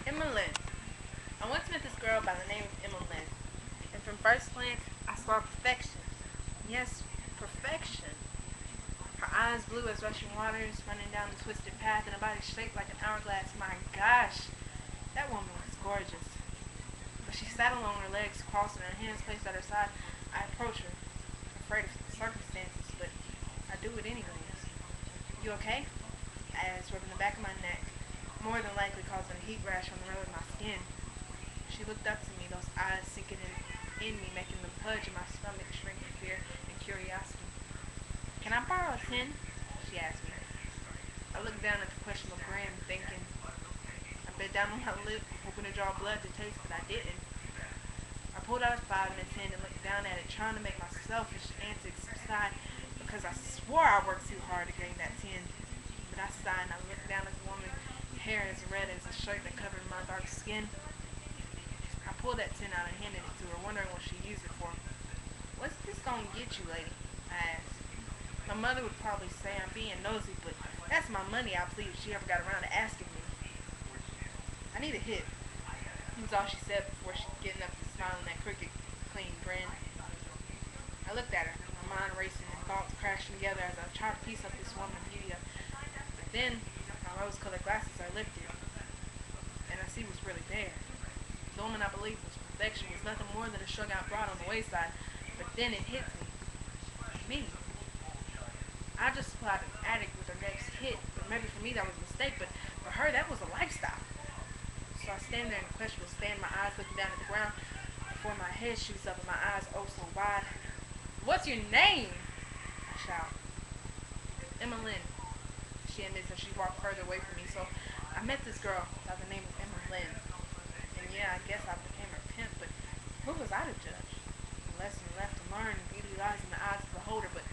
Emeline. I once met this girl by the name of Emeline, and from first glance, I saw perfection. Yes, perfection. Her eyes blue as rushing waters, running down the twisted path, and a body shaped like an hourglass. My gosh, that woman was gorgeous. But she sat along, her legs crossed and her hands placed at her side. I approached her, afraid of the circumstances, but I do it anyways. You okay? I asked, rubbing the back of my neck, more than likely causing a heat rash on the road of my skin. She looked up to me, those eyes sinking in me, making the pudge in my stomach shrink with fear and curiosity. Can I borrow a tin? She asked me. I looked down at the questionable grin, thinking. I bit down on my lip, hoping to draw blood to taste, but I didn't. I pulled out a 5 and a 10 and looked down at it, trying to make my selfish antics subside, because I swore I worked too hard to gain that 10. But I sighed and I looked down at the woman's hair as red as a shirt that covered my dark skin. I pulled that 10 out and handed it to her, wondering what she'd use it for. What's this gonna get you, lady? I asked. My mother would probably say I'm being nosy, but that's my money, I plead, if she ever got around to asking me. I need a hit. Was all she said before she getting up and smiling that crooked, clean grin. I looked at her, my mind racing and thoughts crashing together as I tried to piece up this woman's beauty. But then, my rose-colored glasses are lifted, and I see what's really there. The woman I believed was perfection was nothing more than a strung-out broad on the wayside. But then it hit me. Me. I just supplied an addict with her next hit. But maybe for me that was a mistake, but for her that was a lifestyle. So I stand there in questionable stand, my eyes looking down at the ground before my head shoots up and my eyes oh so wide. What's your name? I shout. Emeline, she admits as she walked further away from me. So I met this girl by the name of Emeline. And yeah, I guess I became her pimp, but who was I to judge? The lesson left to learn, beauty lies in the eyes of the beholder, but